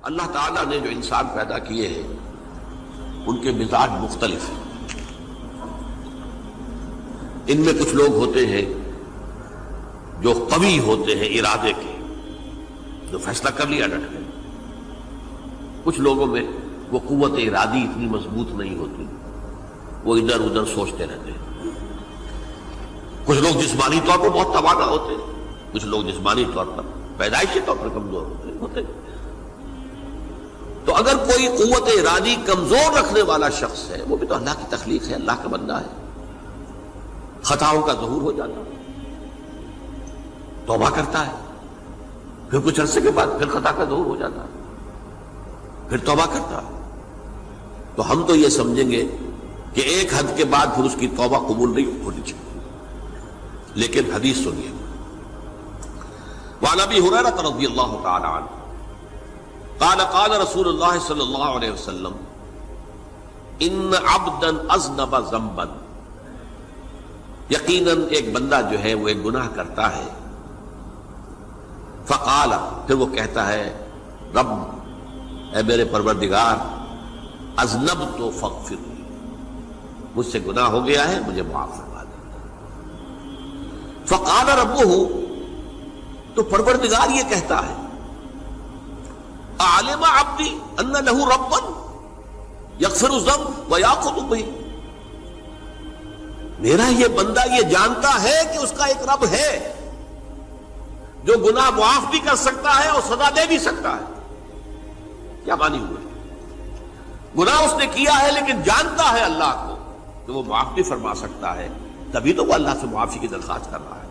اللہ تعالیٰ نے جو انسان پیدا کیے ہیں ان کے مزاج مختلف ہیں. ان میں کچھ لوگ ہوتے ہیں جو قوی ہوتے ہیں ارادے کے، جو فیصلہ کر لیا ڈٹ گئے. کچھ لوگوں میں وہ قوت ارادی اتنی مضبوط نہیں ہوتی، وہ ادھر ادھر سوچتے رہتے ہیں. کچھ لوگ جسمانی طور پر بہت توانا ہوتے ہیں، کچھ لوگ جسمانی طور پر پیدائشی طور پر کمزور ہوتے ہیں. تو اگر کوئی قوت ارادی کمزور رکھنے والا شخص ہے، وہ بھی تو اللہ کی تخلیق ہے، اللہ کا بندہ ہے. خطاؤں کا ظہور ہو جاتا ہے، توبہ کرتا ہے، پھر کچھ عرصے کے بعد پھر خطا کا ظہور ہو جاتا ہے، پھر توبہ کرتا ہے. تو ہم تو یہ سمجھیں گے کہ ایک حد کے بعد پھر اس کی توبہ قبول نہیں ہونی چاہیے. لیکن حدیث سنیے. وعن ابی ہریرہ رضی اللہ تعالی عنہ قال قال رسول اللہ صلی اللہ علیہ وسلم ان عبدا اذنب ذنبا، یقیناً ایک بندہ جو ہے وہ ایک گناہ کرتا ہے. فقال، پھر وہ کہتا ہے رب، اے میرے پروردگار، اذنبت فاغفر لی، مجھ سے گناہ ہو گیا ہے، مجھے معاف فرما دے. فقال ربہ، تو پروردگار یہ کہتا ہے اعلم عبدی ان لہ ربا یغفر الذنب ویأخذ بہ، میرا یہ بندہ یہ جانتا ہے کہ اس کا ایک رب ہے جو گناہ معاف بھی کر سکتا ہے اور سزا دے بھی سکتا ہے. کیا معنی ہوئے؟ گناہ اس نے کیا ہے لیکن جانتا ہے اللہ کو کہ وہ معاف بھی فرما سکتا ہے، تبھی تو وہ اللہ سے معافی کی درخواست کر رہا ہے.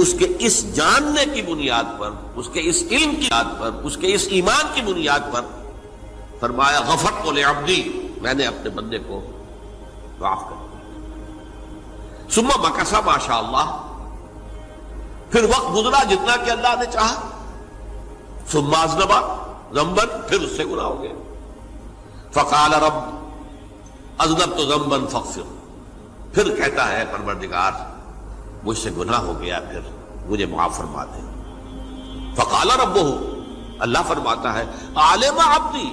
اس کے اس جاننے کی بنیاد پر، اس کے اس علم کی بنیاد پر، اس کے اس ایمان کی بنیاد پر فرمایا غفرت لعبدی، میں نے اپنے بندے کو معاف کر دیا. ثم مکث ما شاء اللہ، پھر وقت گزرا جتنا کہ اللہ نے چاہا. ثم اذنب ذنبا، پھر اس سے گناہ ہو گیا. فقال رب اذنبت ذنبا فاغفر، پھر کہتا ہے پروردگار مجھ سے گناہ ہو گیا، پھر مجھے معاف فرما دے. فقال ربہ، اللہ فرماتا ہے عالم عبدی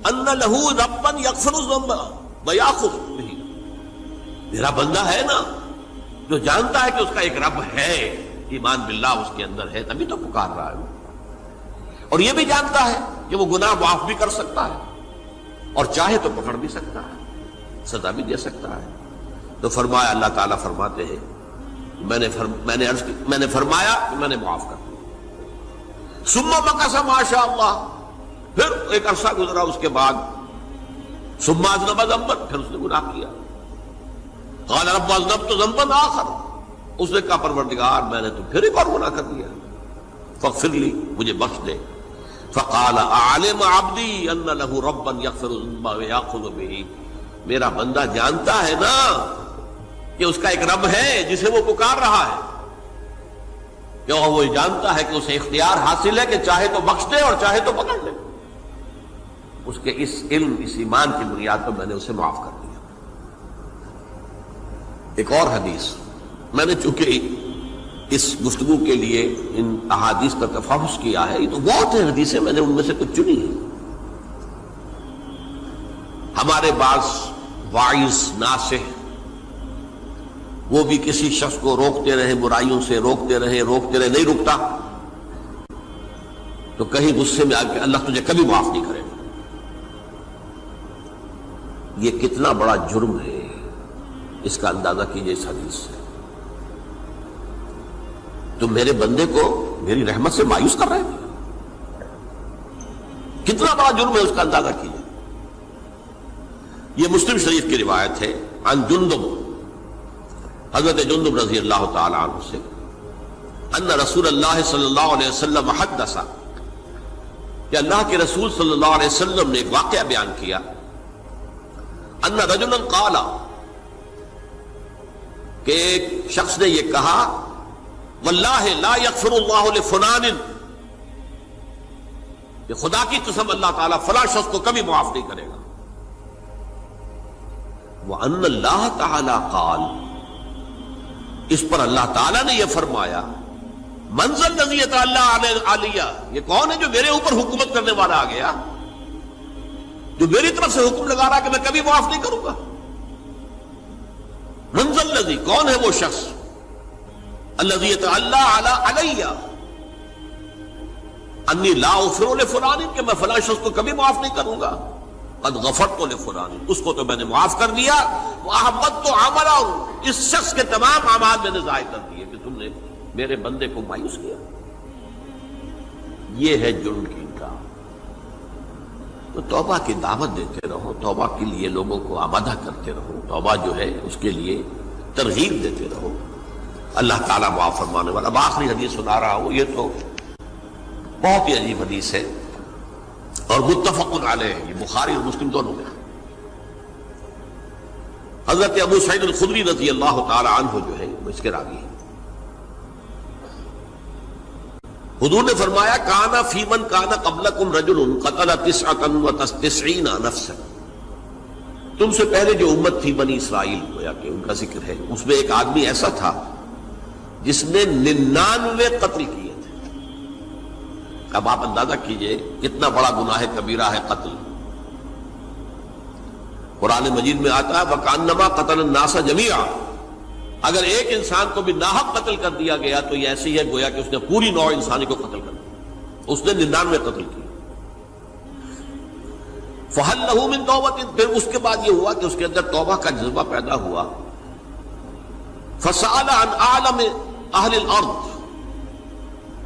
ان لہ ربا یغفر الذنب ویأخذ بہ، میرا بندہ ہے نا جو جانتا ہے کہ اس کا ایک رب ہے، ایمان باللہ اس کے اندر ہے، تبھی تو پکار رہا ہے. اور یہ بھی جانتا ہے کہ وہ گناہ معاف بھی کر سکتا ہے اور چاہے تو پکڑ بھی سکتا ہے، سزا بھی دے سکتا ہے. تو فرمایا، اللہ تعالیٰ فرماتے ہیں میں نے فرمایا کہ میں نے معاف کر دیا. ثم مکث ما شاء اللہ، پھر ایک عرصہ گزرا اس کے بعد. ثم اذنب ذنبا، پھر اس نے گناہ کیا. قال رب اذنبت ذنبا آخر، اس نے کہا پروردگار میں نے تو پھر ایک اور گناہ کر دیا، فاغفر لی، مجھے بخش دے. فقال اعلم عبدی ان لہ ربا یغفر الذنب ویأخذ بہ، میرا بندہ جانتا ہے نا کہ اس کا ایک رب ہے جسے وہ پکار رہا ہے، کہ وہ جانتا ہے کہ اسے اختیار حاصل ہے کہ چاہے تو بخش دے اور چاہے تو پکڑ لے. اس کے اس علم، اس ایمان کی بنیاد پر میں نے اسے معاف کر دیا. ایک اور حدیث، میں نے چونکہ اس گفتگو کے لیے ان احادیث کا تفحص کیا ہے، یہ تو بہت ہیں حدیثیں، میں نے ان میں سے کچھ چنی ہیں. ہمارے بعض واعظ ناصح وہ بھی کسی شخص کو روکتے رہے، برائیوں سے روکتے رہے، نہیں رکتا تو کہیں غصے میں آ کے اللہ تجھے کبھی معاف نہیں کرے گا. یہ کتنا بڑا جرم ہے، اس کا اندازہ کیجئے اس حدیث سے. تم میرے بندے کو میری رحمت سے مایوس کر رہے ہیں، کتنا بڑا جرم ہے، اس کا اندازہ کیجئے. یہ مسلم شریف کی روایت ہے عن جندب، حضرت جندب رضی اللہ تعالی عنہ سے، ان رسول اللہ صلی اللہ علیہ وسلم حدث، کہ اللہ کے رسول صلی اللہ علیہ وسلم نے ایک واقعہ بیان کیا. ان رجلا قال، کہ ایک شخص نے یہ کہا واللہ لا یغفر اللہ لفلان، کہ خدا کی قسم اللہ تعالیٰ فلاں شخص کو کبھی معاف نہیں کرے گا. وَأَنَّ اللَّهَ تَعَالَى قَالَ، اس پر اللہ تعالیٰ نے یہ فرمایا منزل نزیت اللہ علیہ، یہ کون ہے جو میرے اوپر حکومت کرنے والا آ گیا، جو میری طرف سے حکم لگا رہا کہ میں کبھی معاف نہیں کروں گا؟ منزل نزی، کون ہے وہ شخص؟ الذی اللہ علیہ انی لا اغفر لفلان، کہ میں فلاں شخص کو کبھی معاف نہیں کروں گا، قد غفرت لفلان، اس کو تو میں نے معاف کر دیا، واحبطت عملہ، اس شخص کے تمام اعمال میں نے ضائع کر دیے کہ تم نے میرے بندے کو مایوس کیا۔ یہ ہے جرم کی انکار۔ تو توبہ کی دعوت دیتے رہو، توبہ کے لیے لوگوں کو آمادہ کرتے رہو، توبہ جو ہے اس کے لیے ترغیب دیتے رہو، اللہ تعالیٰ معاف فرمانے والا۔ اب آخری حدیث سنا رہا ہوں، یہ تو بہت ہی عجیب حدیث ہے اور متفق علیہ، یہ بخاری اور مسلم دونوں میں۔ حضرت ابو سعید الخدری رضی اللہ تعالی عنہ جو ہے وہ اس کے راوی ہیں۔ حضور نے فرمایا کانا فی من کانا قبلکم رجل قتل 99 نفسا، تم سے پہلے جو امت تھی بنی اسرائیل، گویا کہ ان کا ذکر ہے، اس میں ایک آدمی ایسا تھا جس نے 99 قتل کیے تھے۔ اب آپ اندازہ کیجئے کتنا بڑا گناہ کبیرہ ہے قتل۔ قرآن مجید میں آتا ہے وَكَأَنَّمَا قَتَلَ النَّاسَ جَمِيعًا، اگر ایک انسان کو بھی ناحق قتل کر دیا گیا تو یہ ایسے ہی ہے گویا کہ اس نے پوری نوع انسانی کو قتل کر دیا، اس نے 99 قتل کیے۔ فَهَلْ لَهُ مِن تَوْبَةٍ، پھر اس کے بعد یہ ہوا کہ اس کے اندر توبہ کا جذبہ پیدا ہوا۔ فَسَأَلَ عَنْ أَعْلَمِ أَهْلِ الْأَرْضِ،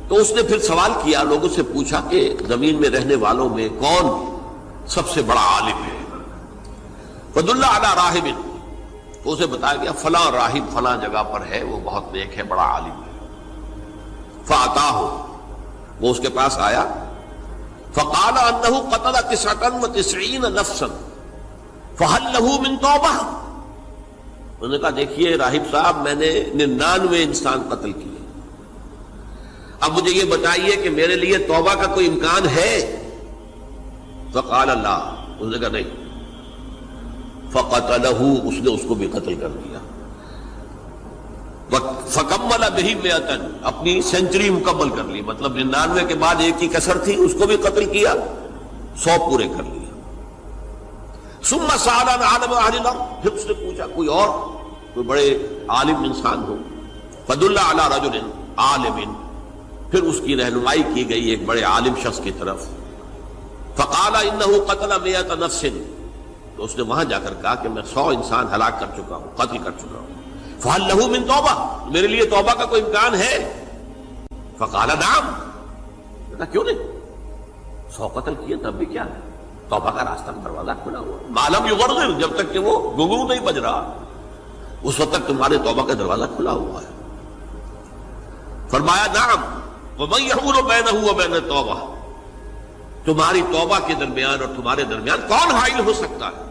تو اس نے پھر سوال کیا، لوگوں سے پوچھا کہ زمین میں رہنے والوں میں کون سب سے بڑا عالم ہے؟ فَدُلَّ عَلَى رَاهِبٍ، تو اسے بتایا گیا فلاں راہب فلاں جگہ پر ہے، وہ بہت نیک ہے، بڑا عالم ہے۔ فَأَتَاهُ، وہ اس کے پاس آیا، فَقَالَ أَنَّهُ قَتَلَ 99 نَفْسًا فَهَلْ لَهُ مِن تَوْبَةٍ، انہوں نے کہا دیکھیے راہب صاحب، میں نے 99 انسان قتل کیے، اب مجھے یہ بتائیے کہ میرے لیے توبہ کا کوئی امکان ہے؟ فقال لا، انہوں نے کہا نہیں۔ فقتلہ، اس نے اس کو بھی قتل کر دیا۔ فکمل بہ 100، اپنی سینچری مکمل کر لی، مطلب 99 کے بعد ایک کی کسر تھی، اس کو بھی قتل کیا، 100 پورے کر لیا۔ ثم سأل عن عالم اہل الارض، پھر اس نے پوچھا کوئی اور کوئی بڑے عالم انسان ہو۔ فدل علی رجل عالم، پھر اس کی رہنمائی کی گئی ایک بڑے عالم شخص کی طرف۔ فقال انہ قتل 100 نفس، تو اس نے وہاں جا کر کہا کہ میں 100 انسان ہلاک کر چکا ہوں، قتل کر چکا ہوں۔ فہل لہ من توبہ، میرے لیے توبہ کا کوئی امکان ہے؟ فقال نعم، کہا کیوں نہیں، 100 قتل کیے تب بھی کیا ہے، توبہ کا راستہ دروازہ کھلا ہوا، ما لم یغرغر، جب تک کہ وہ گھنگرو نہیں بج رہا اس وقت تک تمہارے توبہ کا دروازہ کھلا ہوا ہے۔ فرمایا نعم، ومن یحول بینہ وبین التوبہ، تمہاری توبہ کے درمیان اور تمہارے درمیان کون حائل ہو سکتا ہے،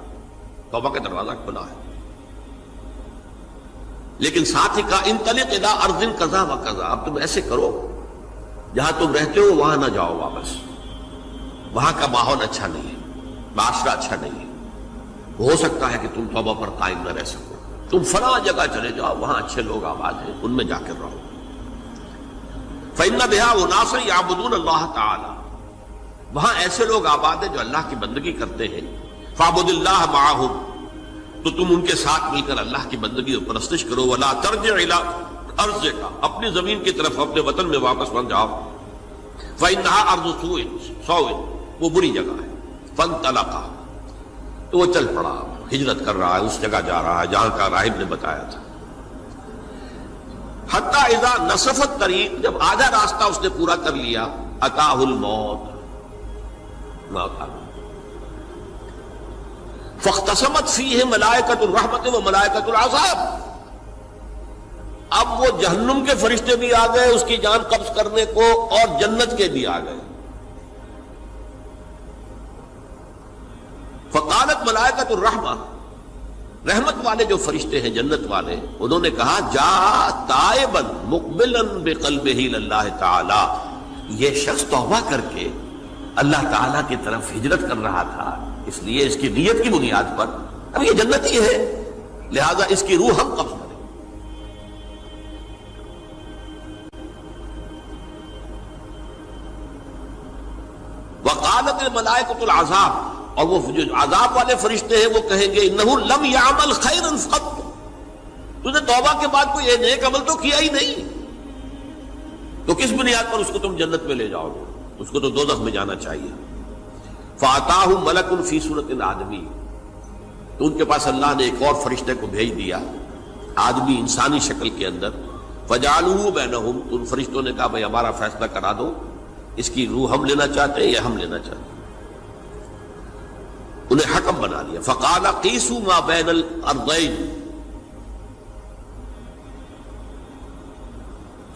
توبہ کا دروازہ کھلا ہے۔ لیکن ساتھ ہی کہا انطلق الی ارض کذا و کذا، اب تم ایسے کرو جہاں تم رہتے ہو وہاں نہ جاؤ واپس، وہاں کا ماحول اچھا نہیں ہے، معاشرہ اچھا نہیں ہے، ہو سکتا ہے کہ تم توبہ پر قائم نہ رہ سکو، تم فلاں جگہ چلے جاؤ، وہاں اچھے لوگ آباد ہیں، ان میں جا کر رہو۔ فإن بها أناسا يعبدون اللہ تعالی، وہاں ایسے لوگ آباد ہیں جو اللہ کی بندگی کرتے ہیں۔ فاعبد اللہ معہم، تو تم ان کے ساتھ مل کر اللہ کی بندگی اور پرستش کرو۔ ولا ترجع الی ارضک، اپنی زمین کی طرف اپنے وطن میں واپس بن جاؤ۔ فإنها ارض سوء، وہ بری جگہ ہے۔ فانطلقا، تو وہ چل پڑا، ہجرت کر رہا ہے، اس جگہ جا رہا ہے جہاں کا راہب نے بتایا تھا۔ حتی اذا نصف الطریق، جب آدھا راستہ اس نے پورا کر لیا، اتاہ الموت، موت آ گئی۔ فاختصمت فیہ ملائکۃ الرحمت و ملائکۃ العذاب، اب وہ جہنم کے فرشتے بھی آ گئے اس کی جان قبض کرنے کو، اور جنت کے بھی آ گئے۔ فقالت ملائکۃ الرحمہ، رحمت والے جو فرشتے ہیں جنت والے، انہوں نے کہا جا تائبا مقبلا بقلبہ اللہ تعالی، یہ شخص توبہ کر کے اللہ تعالیٰ کی طرف ہجرت کر رہا تھا، اس لیے اس کی نیت کی بنیاد پر اب یہ جنتی ہے، لہذا اس کی روح ہم قبض کریں۔ وقالت الملائکۃ العذاب، اور وہ جو عذاب والے فرشتے ہیں وہ کہیں گے انہ لم یعمل خیرا قط، تو نے توبہ کے بعد کوئی نیک عمل تو کیا ہی نہیں، تو کس بنیاد پر اس کو تم جنت میں لے جاؤ گے؟ اس کو تو دوزخ میں جانا چاہیے۔ فاتاہ ملک فی صورت آدمی، تو ان کے پاس اللہ نے ایک اور فرشتے کو بھیج دیا آدمی انسانی شکل کے اندر، فجعلوہ بینہم، تو ان فرشتوں نے کہا بھائی ہمارا فیصلہ کرا دو، اس کی روح ہم لینا چاہتے ہیں یا ہم لینا چاہتے ہیں؟ انہیں حکم بنا لیا۔ فقال قیسوا ما بین الارضین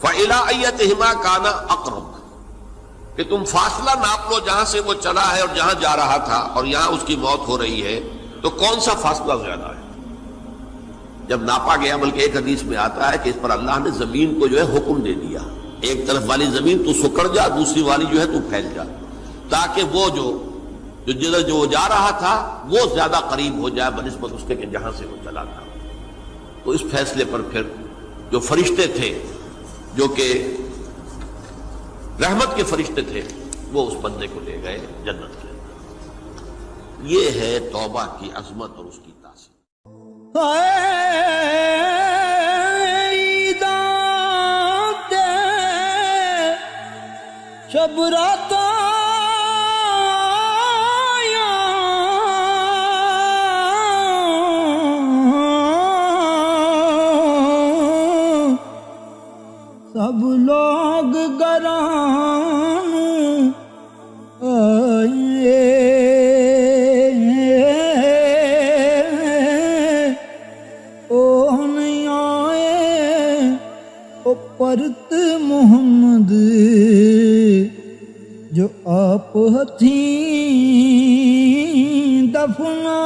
فإلی ایتہما کان اقرب، کہ تم فاصلہ ناپ لو جہاں سے وہ چلا ہے اور جہاں جا رہا تھا اور یہاں اس کی موت ہو رہی ہے، تو کون سا فاصلہ زیادہ ہے؟ جب ناپا گیا، بلکہ ایک حدیث میں آتا ہے کہ اس پر اللہ نے زمین کو جو ہے حکم دے دیا، ایک طرف والی زمین تو سکڑ جا، دوسری والی جو ہے تو پھیل جا، تاکہ وہ جو جدھر جو جا رہا تھا وہ زیادہ قریب ہو جائے بنسبت اس کے کہ جہاں سے وہ چلا تھا۔ تو اس فیصلے پر پھر جو فرشتے تھے، جو کہ رحمت کے فرشتے تھے، وہ اس بندے کو لے گئے جنت کے اندر۔ یہ ہے توبہ کی عظمت اور اس کی تاثیر۔ شب رات سب لوگ گران آئے، او نہیں آئے او پرت محمد جو آپ ہتھیں دفنا